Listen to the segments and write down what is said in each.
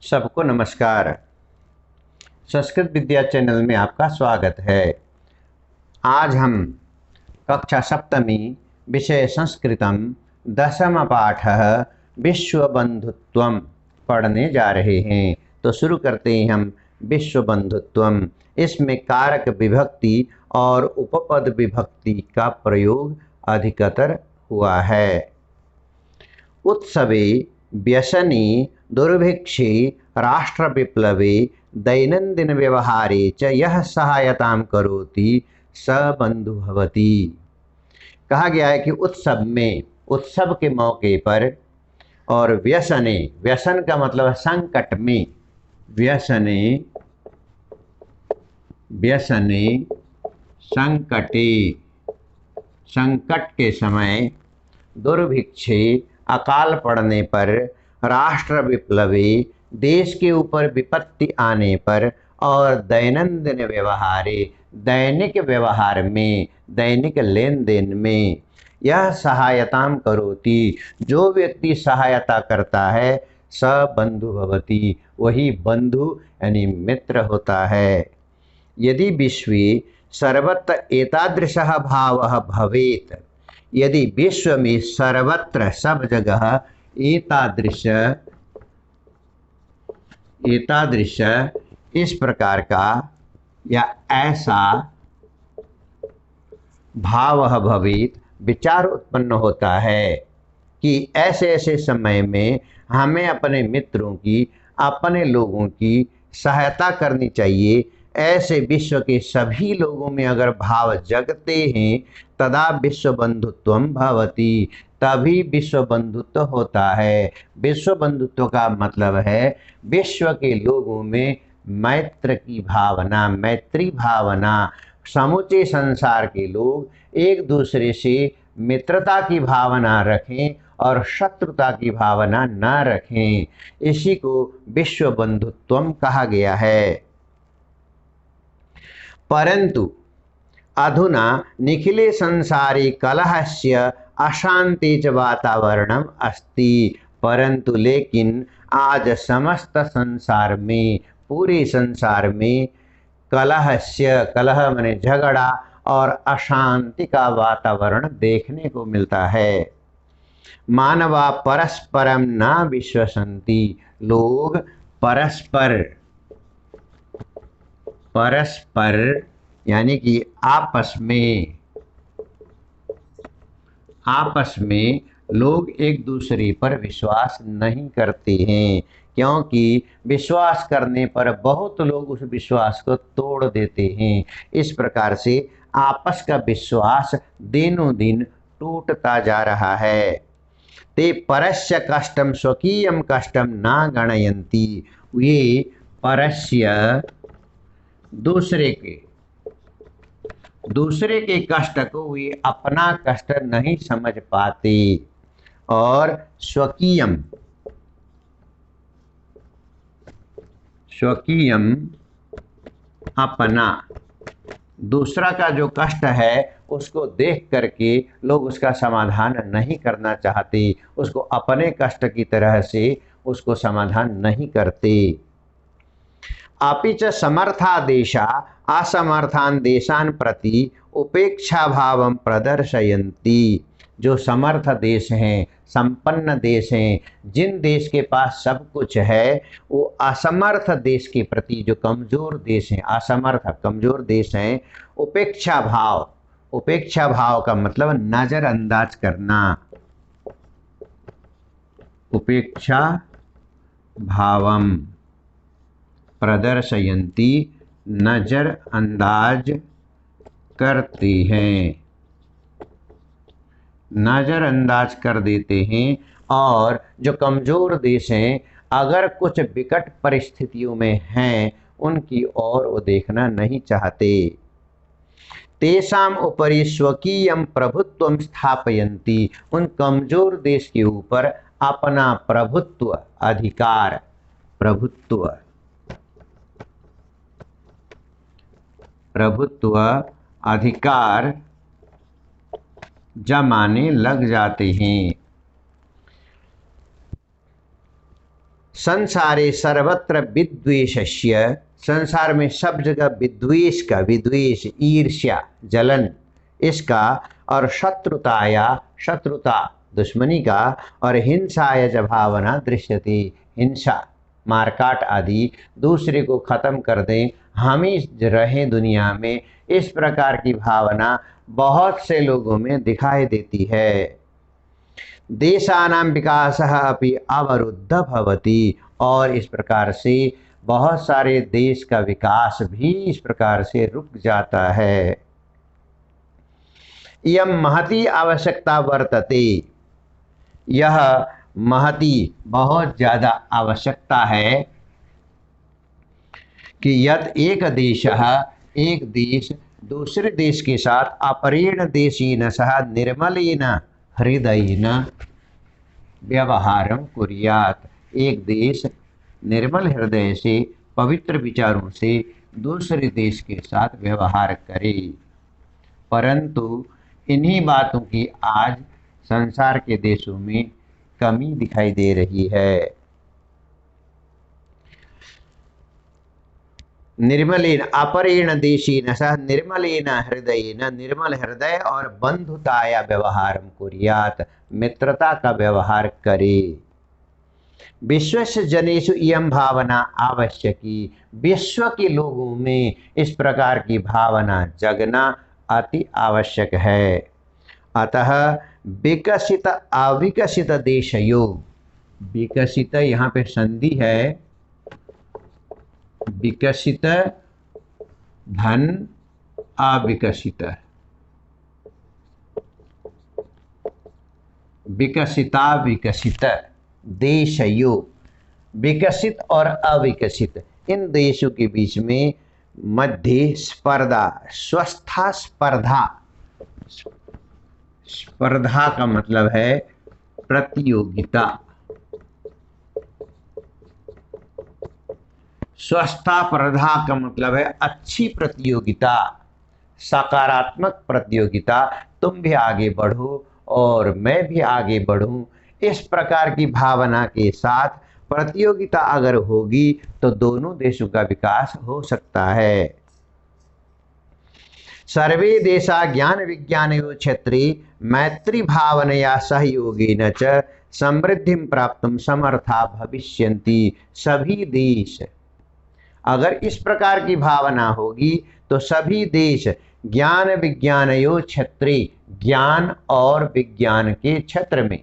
सबको नमस्कार। संस्कृत विद्या चैनल में आपका स्वागत है। आज हम कक्षा सप्तमी विषय संस्कृतम दशम पाठ विश्व बंधुत्वम पढ़ने जा रहे हैं। तो शुरू करते हैं हम विश्व बंधुत्वम। इसमें कारक विभक्ति और उपपद विभक्ति का प्रयोग अधिकतर हुआ है। उत्सवे व्यसने दुर्भिक्षे राष्ट्र विप्लवे दैनंदिन व्यवहारे च यह सहायतां करोति स बंधु भवति। कहा गया है कि उत्सव में, उत्सव के मौके पर, और व्यसने, व्यसन का मतलब संकट में, व्यसने व्यसने संकटे, संकट के समय, दुर्भिक्षे अकाल पड़ने पर, राष्ट्र विप्लवे देश के ऊपर विपत्ति आने पर, और दैनंदिन व्यवहारे दैनिक व्यवहार में, दैनिक लेन देन में, यह सहायतां करोति, जो व्यक्ति सहायता करता है, स बंधु भवति, वही बंधु यानी मित्र होता है। यदि विश्वे सर्वत्र एतादृशः भावः भवेत्, यदि विश्व में सर्वत्र सब जगह एतादृश इस प्रकार का या ऐसा भाव भवेत्, विचार उत्पन्न होता है कि ऐसे ऐसे समय में हमें अपने मित्रों की, अपने लोगों की सहायता करनी चाहिए। ऐसे विश्व के सभी लोगों में अगर भाव जगते हैं, तदा विश्व बंधुत्वम भवति, तभी विश्व बंधुत्व होता है। विश्व बंधुत्व का मतलब है विश्व के लोगों में मैत्र की भावना, मैत्री भावना, समूचे संसार के लोग एक दूसरे से मित्रता की भावना रखें और शत्रुता की भावना न रखें। इसी को विश्व बंधुत्वम कहा गया है। परंतु अधुना निखिले संसारे कलहस्य अशांति च वातावरणम अस्ति, परंतु लेकिन आज समस्त संसार में, पूरे संसार में कलहस्य, कलह माने झगड़ा, और अशांति का वातावरण देखने को मिलता है। मानवा परस्परम न विश्वसन्ति, लोग परस्पर यानी कि आपस में लोग एक दूसरे पर विश्वास नहीं करते हैं, क्योंकि विश्वास करने पर बहुत लोग उस विश्वास को तोड़ देते हैं। इस प्रकार से आपस का विश्वास दिनों दिन टूटता जा रहा है। ते परस्य कष्टम स्वकीयम कष्टम न गणयन्ति, ये परस्य दूसरे के कष्ट को वे अपना कष्ट नहीं समझ पाते, और स्वकीयम अपना, दूसरा का जो कष्ट है उसको देख करके लोग उसका समाधान नहीं करना चाहते, उसको अपने कष्ट की तरह से उसको समाधान नहीं करते। अपि च समर्था देशा असमर्थान देशान प्रति उपेक्षा भावं प्रदर्शयन्ति, जो समर्थ देश हैं, संपन्न देश हैं, जिन देश के पास सब कुछ है, वो असमर्थ देश के प्रति, जो कमजोर देश हैं, असमर्थ कमजोर देश हैं, उपेक्षा भाव का मतलब नजरअंदाज करना, उपेक्षा भावम प्रदर्शयन्ति, नजरअंदाज करते हैं, नजरअंदाज कर देते हैं। और जो कमजोर देश हैं, अगर कुछ विकट परिस्थितियों में हैं, उनकी ओर वो देखना नहीं चाहते। तेषाम उपरि स्वकीयम प्रभुत्वम स्थापयन्ति, उन कमजोर देश के ऊपर अपना प्रभुत्व, अधिकार, प्रभुत्व अधिकार जमाने लग जाते हैं। संसारे सर्वत्र विद्वेषस्य, संसार में सब जगह विद्वेष का, विद्वेष ईर्ष्या जलन इसका, और शत्रुताया शत्रुता दुश्मनी का, और हिंसाय च भावना दृश्यते, हिंसा मारकाट आदि दूसरे को खत्म कर दें, हम ही रहें दुनिया में, इस प्रकार की भावना बहुत से लोगों में दिखाई देती है। देशानां विकासः अपि अवरुद्ध भवति, और इस प्रकार से बहुत सारे देश का विकास भी इस प्रकार से रुक जाता है। इयं महती आवश्यकता वर्तते, यह महती बहुत ज़्यादा आवश्यकता है कि यत एक देशः, एक देश दूसरे देश के साथ अपरेण देशेन सह निर्मलेन हृदयेन व्यवहारं कुर्यात्, एक देश निर्मल हृदय से पवित्र विचारों से दूसरे देश के साथ व्यवहार करे। परंतु इन्हीं बातों की आज संसार के देशों में कमी दिखाई दे रही है। निर्मलेन अपरेण देशेन सह निर्मलेन हृदयेन, निर्मल हृदय और बंधुताया व्यवहारं कुर्यात्, मित्रता का व्यवहार करे। विश्वस्य जनेषु इयं भावना आवश्यकी, विश्व के लोगों में इस प्रकार की भावना जगना अति आवश्यक है। अतः विकसित अविकसित देशयों, विकसित यहाँ पे संधि है, विकसित धन अविकसित, विकसिता विकसित देशयों, विकसित और अविकसित इन देशों के बीच में मध्य स्पर्धा, स्वस्था स्पर्धा, स्पर्धा का मतलब है प्रतियोगिता, स्वस्था स्पर्धा का मतलब है अच्छी प्रतियोगिता, सकारात्मक प्रतियोगिता, तुम भी आगे बढ़ो और मैं भी आगे बढ़ूं, इस प्रकार की भावना के साथ प्रतियोगिता अगर होगी तो दोनों देशों का विकास हो सकता है। सर्वे देशा ज्ञान विज्ञानयो क्षेत्रे मैत्री भावनया सहयोगेन च समृद्धिं प्राप्तुं समर्था भविष्यन्ति, सभी देश अगर इस प्रकार की भावना होगी तो सभी देश ज्ञान विज्ञानयो क्षेत्रे, ज्ञान और विज्ञान के क्षेत्र में,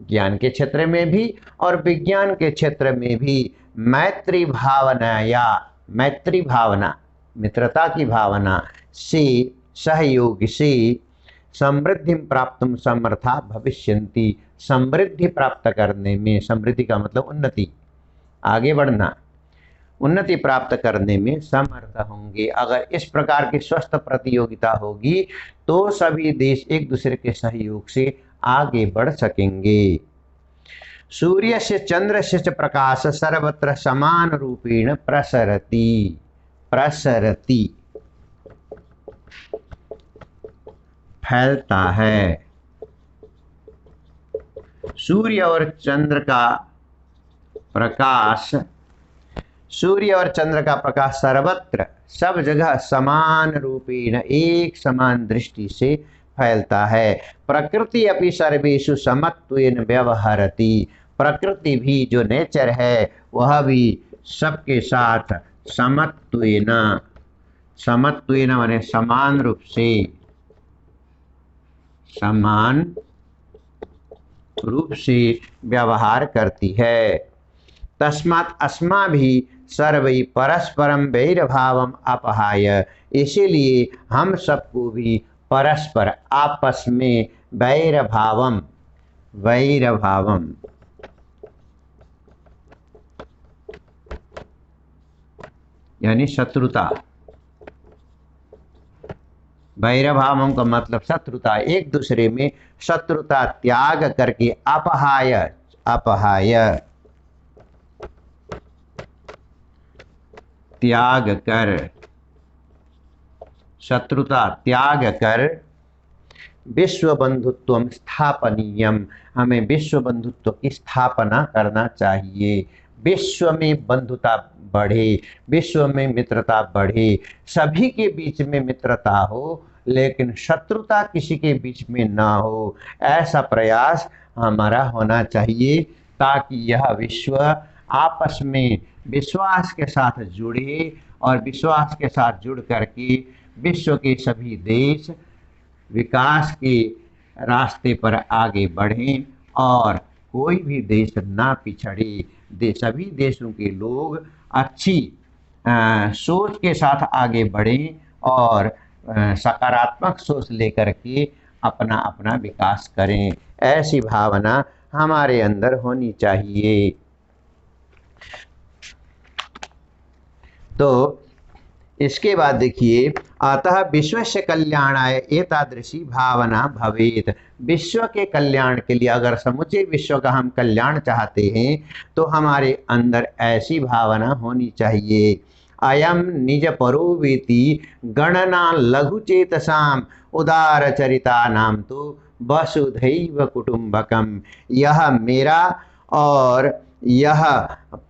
ज्ञान के क्षेत्र में भी और विज्ञान के क्षेत्र में भी मैत्री भावना या मैत्री भावना, मित्रता की भावना से, सहयोग से समृद्धि प्राप्तुं समर्था भविष्यन्ति, समृद्धि प्राप्त करने में, समृद्धि का मतलब उन्नति, आगे बढ़ना, उन्नति प्राप्त करने में समर्थ होंगे। अगर इस प्रकार की स्वस्थ प्रतियोगिता होगी तो सभी देश एक दूसरे के सहयोग से आगे बढ़ सकेंगे। सूर्य से चंद्र से प्रकाश सर्वत्र समान रूपेण प्रसरति, प्रसरति फैलता है। सूर्य और चंद्र का प्रकाश, सूर्य और चंद्र का प्रकाश सर्वत्र, सब जगह समान रूपेण, एक समान दृष्टि से फैलता है। प्रकृति अपि सर्वेषु समत्वेन व्यवहरति, प्रकृति भी जो नेचर है वह भी सबके साथ समत्वेन, समत्वेन माने समान रूप से, समान रूप से व्यवहार करती है। तस्मात् अस्माभिः सर्वैः परस्परं वैरभावम् अपहाय, इसीलिए हम सबको भी परस्पर आपस में वैरभावम, वैरभावम यानी शत्रुता, वैरभावम का मतलब शत्रुता, एक दूसरे में शत्रुता त्याग करके अपहाय, अपहाय त्याग कर, शत्रुता त्याग कर विश्व बंधुत्व स्थापनीयम, हमें विश्व बंधुत्व की स्थापना करना चाहिए। विश्व में बंधुता बढ़े, विश्व में मित्रता बढ़े, सभी के बीच में मित्रता हो लेकिन शत्रुता किसी के बीच में ना हो, ऐसा प्रयास हमारा होना चाहिए ताकि यह विश्व आपस में विश्वास के साथ जुड़े और विश्वास के साथ जुड़ करके विश्व के सभी देश विकास के रास्ते पर आगे बढ़ें और कोई भी देश ना पिछड़े। सभी देशों के लोग अच्छी सोच के साथ आगे बढ़ें और सकारात्मक सोच लेकर के अपना अपना विकास करें, ऐसी भावना हमारे अंदर होनी चाहिए। तो इसके बाद देखिए, अतः विश्वस्य कल्याणाय एतादृशी भावना भवेत। विश्व के कल्याण के लिए अगर समूचे विश्व का हम कल्याण चाहते हैं तो हमारे अंदर ऐसी भावना होनी चाहिए। अयम निज परो वेति गणना लघु चेतसाम उदार चरिता नाम तो वसुधैव कुटुंबकम। यह मेरा और यह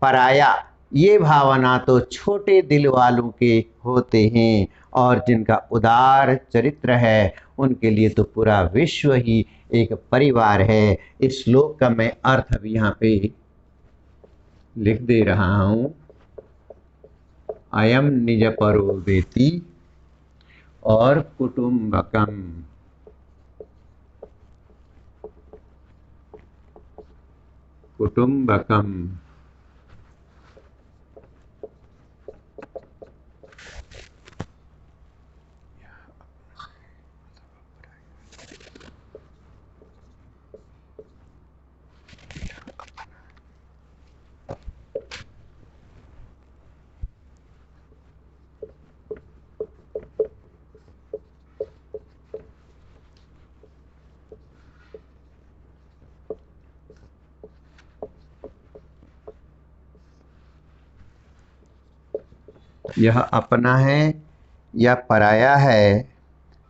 पराया, ये भावना तो छोटे दिल वालों के होते हैं और जिनका उदार चरित्र है उनके लिए तो पूरा विश्व ही एक परिवार है। इस श्लोक का मैं अर्थ भी यहाँ पे लिख दे रहा हूँ। अयम निज परो वेति और कुटुंबकम, कुटुंबकम यह अपना है या पराया है,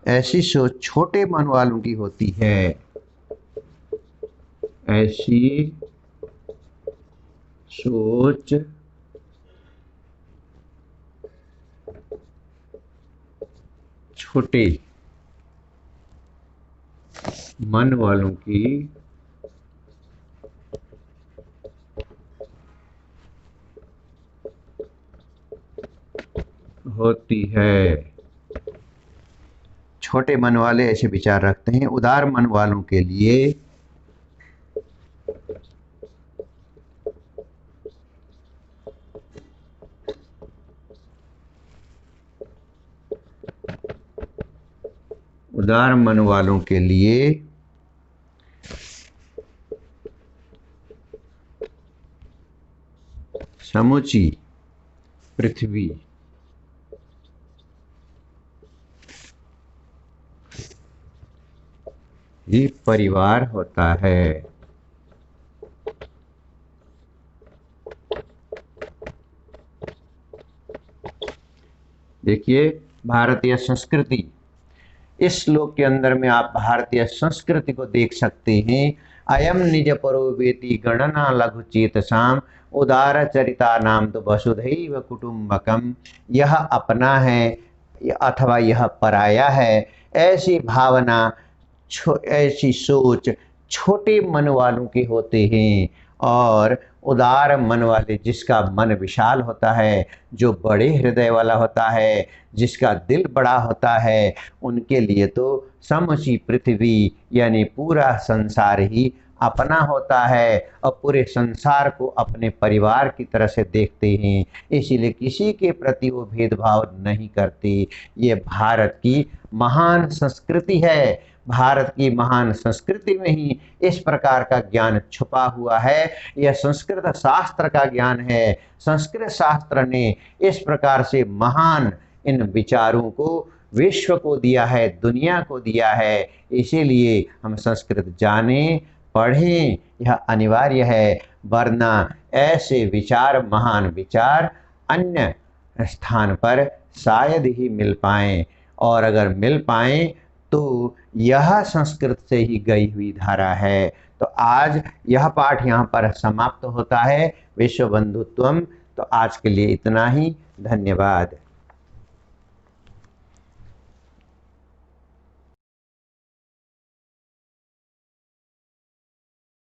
ऐसी सोच छोटे मन वालों की होती है। ऐसी सोच छोटे मन वालों की होती है। छोटे मन वाले ऐसे विचार रखते हैं। उदार मन वालों के लिए उदार मन वालों के लिए समूची पृथ्वी ही परिवार होता है। देखिए, भारतीय संस्कृति, इस श्लोक के अंदर में आप भारतीय संस्कृति को देख सकते हैं। अयम निज परो वेति गणना लघु चेतसाम उदार चरिता नाम तो वसुधैव कुटुंबकम। यह अपना है अथवा यह पराया है, ऐसी भावना, ऐसी सोच छोटे मन वालों के होते हैं और उदार मन वाले, जिसका मन विशाल होता है, जो बड़े हृदय वाला होता है, जिसका दिल बड़ा होता है, उनके लिए तो समूची पृथ्वी यानी पूरा संसार ही अपना होता है और पूरे संसार को अपने परिवार की तरह से देखते हैं। इसीलिए किसी के प्रति वो भेदभाव नहीं करते। ये भारत की महान संस्कृति है। भारत की महान संस्कृति में ही इस प्रकार का ज्ञान छुपा हुआ है। यह संस्कृत शास्त्र का ज्ञान है। संस्कृत शास्त्र ने इस प्रकार से महान इन विचारों को विश्व को दिया है, दुनिया को दिया है। इसीलिए हम संस्कृत जानें, पढ़ें, यह अनिवार्य है, वरना ऐसे विचार, महान विचार अन्य स्थान पर शायद ही मिल पाएँ, और अगर मिल पाएँ तो यह संस्कृत से ही गई हुई धारा है। तो आज यह पाठ यहाँ पर समाप्त होता है, विश्व बंधुत्वम। तो आज के लिए इतना ही, धन्यवाद।